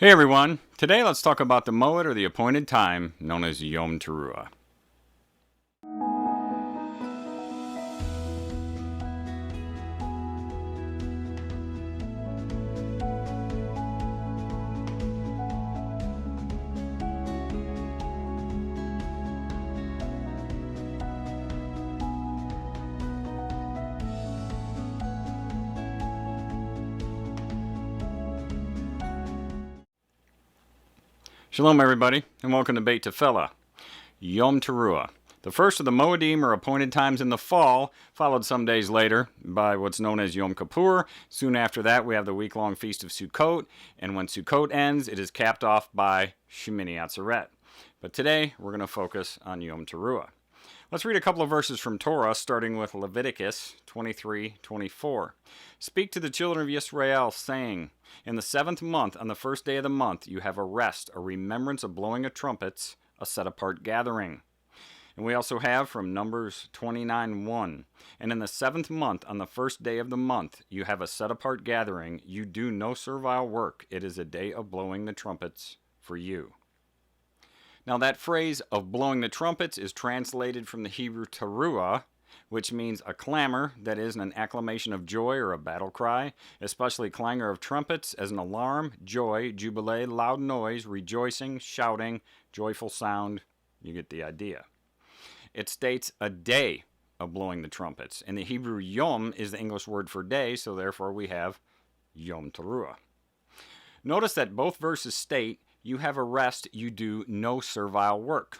Hey everyone, today let's talk about the Moed or the appointed time known as Yom Teruah. Shalom everybody, and welcome to Beit Tefillah. Yom Teruah. The first of the Moedim or appointed times in the fall, followed some days later by what's known as Yom Kippur. Soon after that we have the week-long feast of Sukkot, and when Sukkot ends, it is capped off by Shemini Atzeret. But today we're going to focus on Yom Teruah. Let's read a couple of verses from Torah, starting with Leviticus 23:24. Speak to the children of Israel, saying, in the 7th month, on the first day of the month, you have a rest, a remembrance of blowing of trumpets, a set-apart gathering. And we also have from Numbers 29:1. And in the 7th month, on the first day of the month, you have a set-apart gathering. You do no servile work. It is a day of blowing the trumpets for you. Now that phrase of blowing the trumpets is translated from the Hebrew teruah, which means a clamor, that is, an acclamation of joy or a battle cry, especially clangor of trumpets as an alarm, joy, jubilee, loud noise, rejoicing, shouting, joyful sound. You get the idea. It states a day of blowing the trumpets, and the Hebrew yom is the English word for day, so therefore we have Yom Teruah. Notice that both verses state, you have a rest, you do no servile work.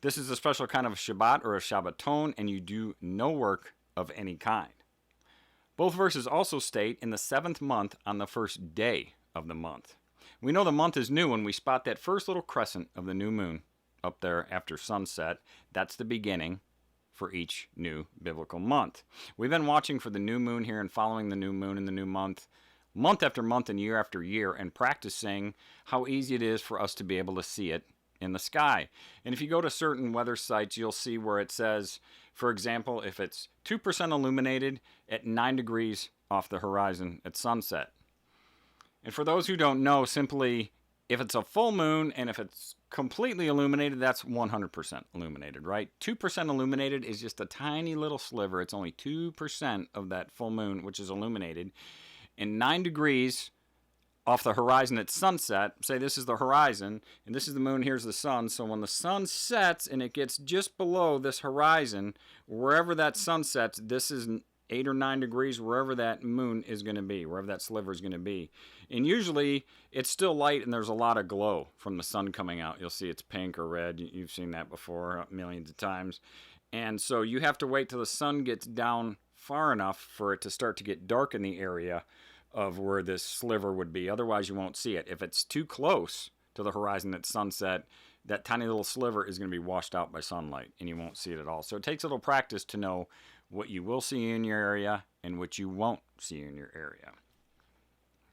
This is a special kind of a Shabbat or a Shabbaton, and you do no work of any kind. Both verses also state in the 7th month on the first day of the month. We know the month is new when we spot that first little crescent of the new moon up there after sunset. That's the beginning for each new biblical month. We've been watching for the new moon here and following the new moon in the new month after month and year after year, and practicing how easy it is for us to be able to see it in the sky. And if you go to certain weather sites, you'll see where it says, for example, if it's 2% illuminated at 9 degrees off the horizon at sunset. And for those who don't know, simply, if it's a full moon and if it's completely illuminated, that's 100% illuminated, right? 2% illuminated is just a tiny little sliver. It's only 2% of that full moon, which is illuminated. And 9 degrees off the horizon at sunset, say this is the horizon, and this is the moon, here's the sun. So when the sun sets and it gets just below this horizon, wherever that sun sets, this is 8 or 9 degrees, wherever that moon is going to be, wherever that sliver is going to be. And usually it's still light and there's a lot of glow from the sun coming out. You'll see it's pink or red. You've seen that before millions of times. And so you have to wait till the sun gets down far enough for it to start to get dark in the area of where this sliver would be. Otherwise you won't see it. If it's too close to the horizon at sunset, that tiny little sliver is going to be washed out by sunlight and you won't see it at all. So it takes a little practice to know what you will see in your area and what you won't see in your area.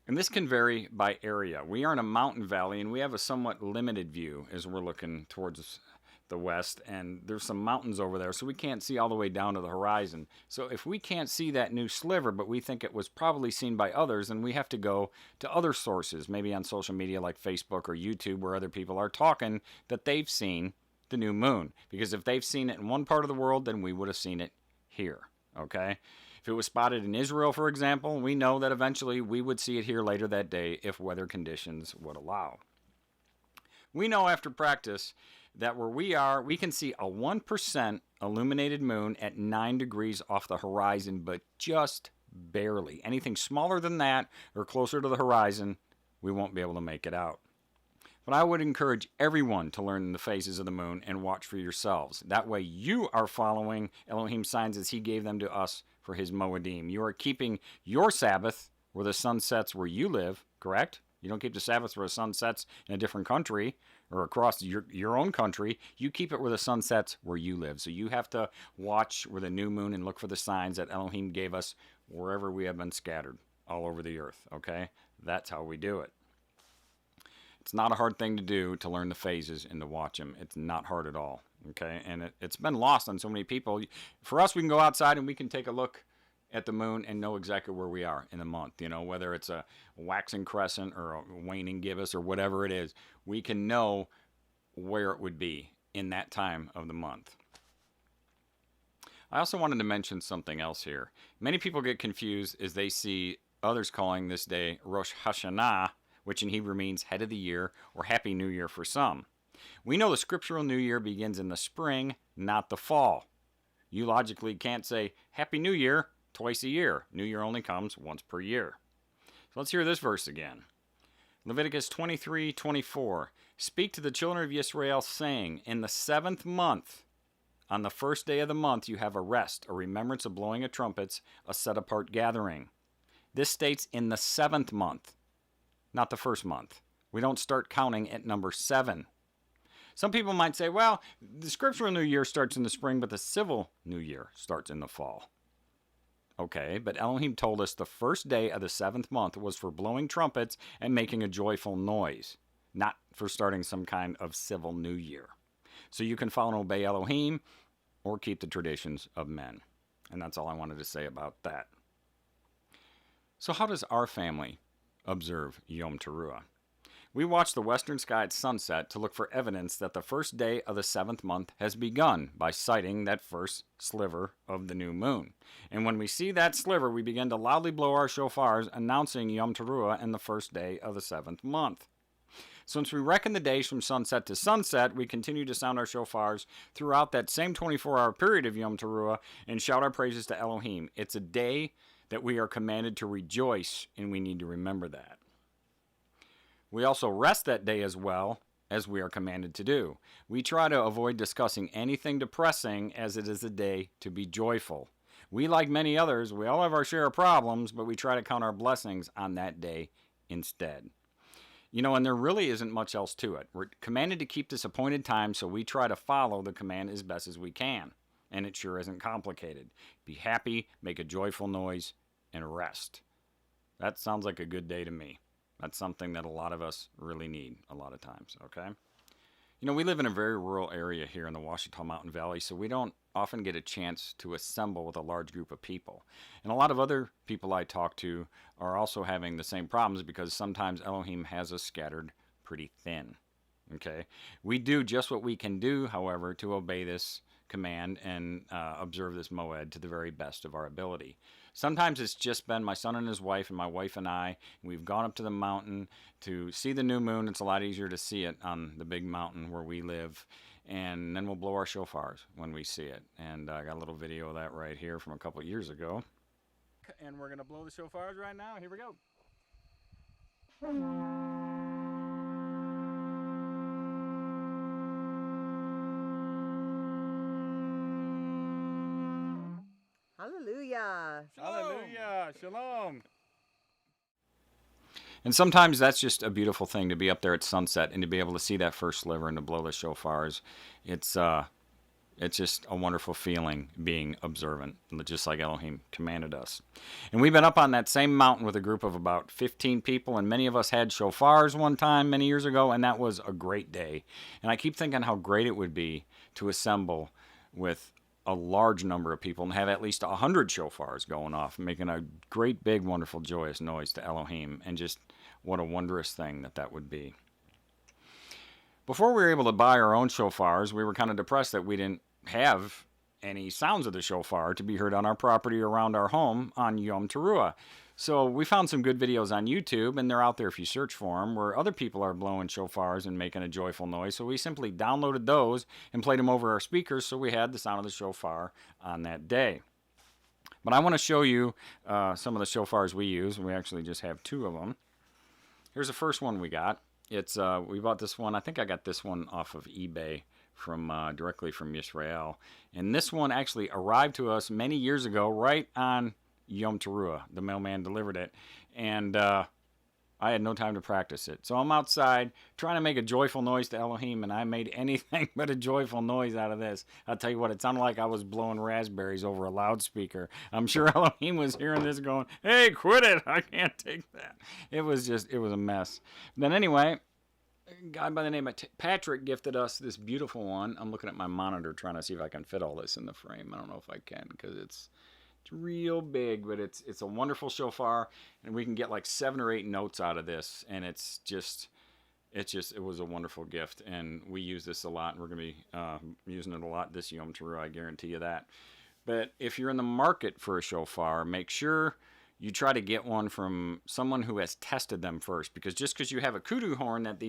And this can vary by area. We are in a mountain valley and we have a somewhat limited view as we're looking towards the west, and there's some mountains over there, so we can't see all the way down to the horizon. So if we can't see that new sliver, but we think it was probably seen by others, then we have to go to other sources, maybe on social media like Facebook or YouTube, where other people are talking that they've seen the new moon. Because if they've seen it in one part of the world, then we would have seen it here, okay? If it was spotted in Israel, for example, we know that eventually we would see it here later that day if weather conditions would allow. We know after practice that where we are, we can see a 1% illuminated moon at 9 degrees off the horizon, but just barely. Anything smaller than that or closer to the horizon, we won't be able to make it out. But I would encourage everyone to learn the phases of the moon and watch for yourselves. That way you are following Elohim's signs as he gave them to us for his Moedim. You are keeping your Sabbath where the sun sets where you live, correct? You don't keep the Sabbath where the sun sets in a different country or across your own country. You keep it where the sun sets where you live. So you have to watch where the new moon and look for the signs that Elohim gave us wherever we have been scattered all over the earth, okay? That's how we do it. It's not a hard thing to do to learn the phases and to watch them. It's not hard at all, okay? And it's been lost on so many people. For us, we can go outside and we can take a look at the moon and know exactly where we are in the month. You know, whether it's a waxing crescent or a waning gibbous or whatever it is, we can know where it would be in that time of the month. I also wanted to mention something else here. Many people get confused as they see others calling this day Rosh Hashanah, which in Hebrew means head of the year or Happy New Year for some. We know the scriptural New Year begins in the spring, not the fall. You logically can't say Happy New Year twice a year. New Year only comes once per year. So let's hear this verse again. Leviticus 23:24. Speak to the children of Israel, saying, in the 7th month, on the first day of the month, you have a rest, a remembrance of blowing of trumpets, a set-apart gathering. This states in the 7th month, not the first month. We don't start counting at number 7. Some people might say, well, the scriptural New Year starts in the spring, but the civil New Year starts in the fall. Okay, but Elohim told us the first day of the 7th month was for blowing trumpets and making a joyful noise, not for starting some kind of civil New Year. So you can follow and obey Elohim or keep the traditions of men. And that's all I wanted to say about that. So how does our family observe Yom Teruah? We watch the western sky at sunset to look for evidence that the first day of the 7th month has begun by sighting that first sliver of the new moon. And when we see that sliver, we begin to loudly blow our shofars, announcing Yom Teruah in the first day of the 7th month. Since we reckon the days from sunset to sunset, we continue to sound our shofars throughout that same 24-hour period of Yom Teruah and shout our praises to Elohim. It's a day that we are commanded to rejoice, and we need to remember that. We also rest that day as well, as we are commanded to do. We try to avoid discussing anything depressing, as it is a day to be joyful. We, like many others, we all have our share of problems, but we try to count our blessings on that day instead. You know, and there really isn't much else to it. We're commanded to keep this appointed time, so we try to follow the command as best as we can. And it sure isn't complicated. Be happy, make a joyful noise, and rest. That sounds like a good day to me. That's something that a lot of us really need a lot of times, okay? You know, we live in a very rural area here in the Ouachita Mountain Valley, so we don't often get a chance to assemble with a large group of people. And a lot of other people I talk to are also having the same problems because sometimes Elohim has us scattered pretty thin, okay? We do just what we can do, however, to obey this command and observe this moed to the very best of our ability. Sometimes it's just been my son and his wife and my wife and I, and we've gone up to the mountain to see the new moon. It's a lot easier to see it on the big mountain where we live, and then we'll blow our shofars when we see it. And I got a little video of that right here from a couple years ago. And we're going to blow the shofars right now. Here we go. Hallelujah. Hallelujah. Shalom. And sometimes that's just a beautiful thing to be up there at sunset and to be able to see that first sliver and to blow the shofars. It's just a wonderful feeling being observant, just like Elohim commanded us. And we've been up on that same mountain with a group of about 15 people, and many of us had shofars one time many years ago, and that was a great day. And I keep thinking how great it would be to assemble with a large number of people and have at least 100 shofars going off, making a great, big, wonderful, joyous noise to Elohim, and just what a wondrous thing that would be. Before we were able to buy our own shofars, we were kind of depressed that we didn't have any sounds of the shofar to be heard on our property or around our home on Yom Teruah. So we found some good videos on YouTube, and they're out there if you search for them, where other people are blowing shofars and making a joyful noise. So we simply downloaded those and played them over our speakers, so we had the sound of the shofar on that day. But I want to show you some of the shofars we use. We actually just have 2 of them. Here's the first one we got. It's we bought this one. I think I got this one off of eBay from directly from Israel. And this one actually arrived to us many years ago, right on Yom Teruah. The mailman delivered it, and I had no time to practice it. So I'm outside trying to make a joyful noise to Elohim, and I made anything but a joyful noise out of this. I'll tell you what, it sounded like I was blowing raspberries over a loudspeaker. I'm sure Elohim was hearing this going, hey, quit it, I can't take that. It was a mess. Then anyway, a guy by the name of Patrick gifted us this beautiful one. I'm looking at my monitor trying to see if I can fit all this in the frame. I don't know if I can because it's It's real big, but it's a wonderful shofar, and we can get like 7 or 8 notes out of this, and it was a wonderful gift, and we use this a lot, and we're going to be using it a lot this Yom Teruah, I guarantee you that. But if you're in the market for a shofar, make sure you try to get one from someone who has tested them first, because just because you have a kudu horn that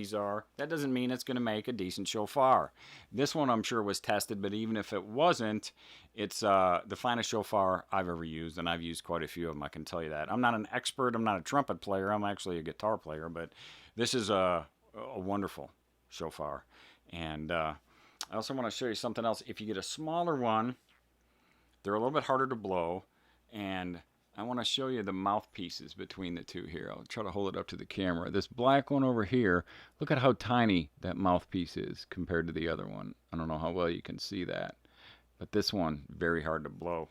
doesn't mean it's going to make a decent shofar. This one I'm sure was tested, but even if it wasn't, it's the finest shofar I've ever used, and I've used quite a few of them, I can tell you that. I'm not an expert, I'm not a trumpet player, I'm actually a guitar player, but this is a wonderful shofar. And I also want to show you something else. If you get a smaller one, they're a little bit harder to blow, and I want to show you the mouthpieces between the two here. I'll try to hold it up to the camera. This black one over here, look at how tiny that mouthpiece is compared to the other one. I don't know how well you can see that, but this one, very hard to blow.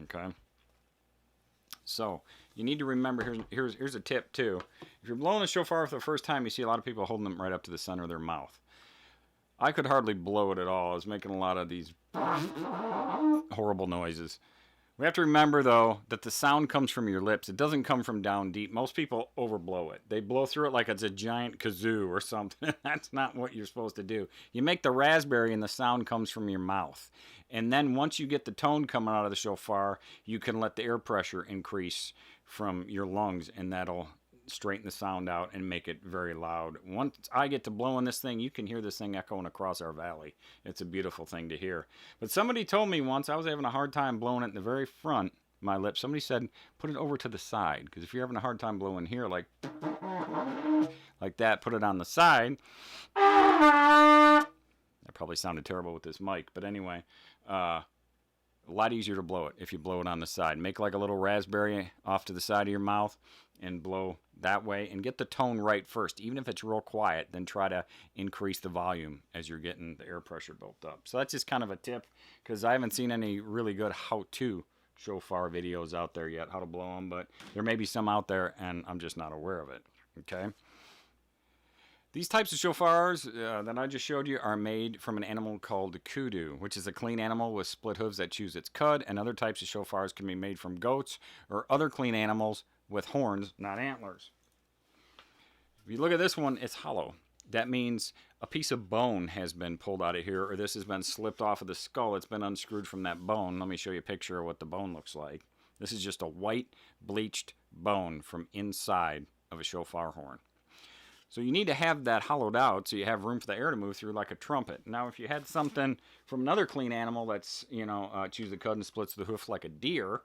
Okay. So you need to remember, here's a tip too. If you're blowing a shofar for the first time, you see a lot of people holding them right up to the center of their mouth. I could hardly blow it at all. I was making a lot of these horrible noises. We have to remember, though, that the sound comes from your lips. It doesn't come from down deep. Most people overblow it. They blow through it like it's a giant kazoo or something. That's not what you're supposed to do. You make the raspberry and the sound comes from your mouth. And then once you get the tone coming out of the shofar, you can let the air pressure increase from your lungs, and that'll straighten the sound out and make it very loud. Once I get to blowing this thing, you can hear this thing echoing across our valley. It's a beautiful thing to hear. But somebody told me once, I was having a hard time blowing it in the very front, my lips. Somebody said, put it over to the side, because if you're having a hard time blowing here, like that, put it on the side. That probably sounded terrible with this mic, but anyway, a lot easier to blow it if you blow it on the side. Make like a little raspberry off to the side of your mouth and blow that way, and get the tone right first. Even if it's real quiet, then try to increase the volume as you're getting the air pressure built up. So that's just kind of a tip, because I haven't seen any really good how-to shofar videos out there yet, how to blow them, but there may be some out there, and I'm just not aware of it. Okay. These types of shofars that I just showed you are made from an animal called the kudu, which is a clean animal with split hooves that chews its cud, and other types of shofars can be made from goats or other clean animals with horns, not antlers. If you look at this one, it's hollow. That means a piece of bone has been pulled out of here, or this has been slipped off of the skull. It's been unscrewed from that bone. Let me show you a picture of what the bone looks like. This is just a white bleached bone from inside of a shofar horn. So you need to have that hollowed out so you have room for the air to move through like a trumpet. Now, if you had something from another clean animal that's, chews the cud and splits the hoof like a deer,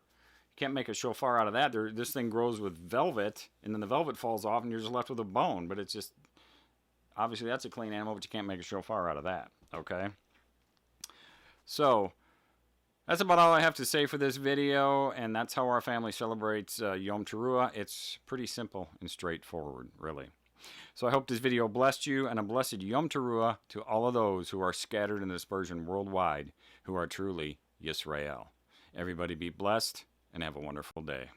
you can't make a shofar out of that. This thing grows with velvet, and then the velvet falls off, and you're just left with a bone. But it's just, obviously that's a clean animal, but you can't make a shofar out of that, okay? So that's about all I have to say for this video, and that's how our family celebrates Yom Teruah. It's pretty simple and straightforward, really. So I hope this video blessed you, and a blessed Yom Teruah to all of those who are scattered in dispersion worldwide, who are truly Yisrael. Everybody be blessed, and have a wonderful day.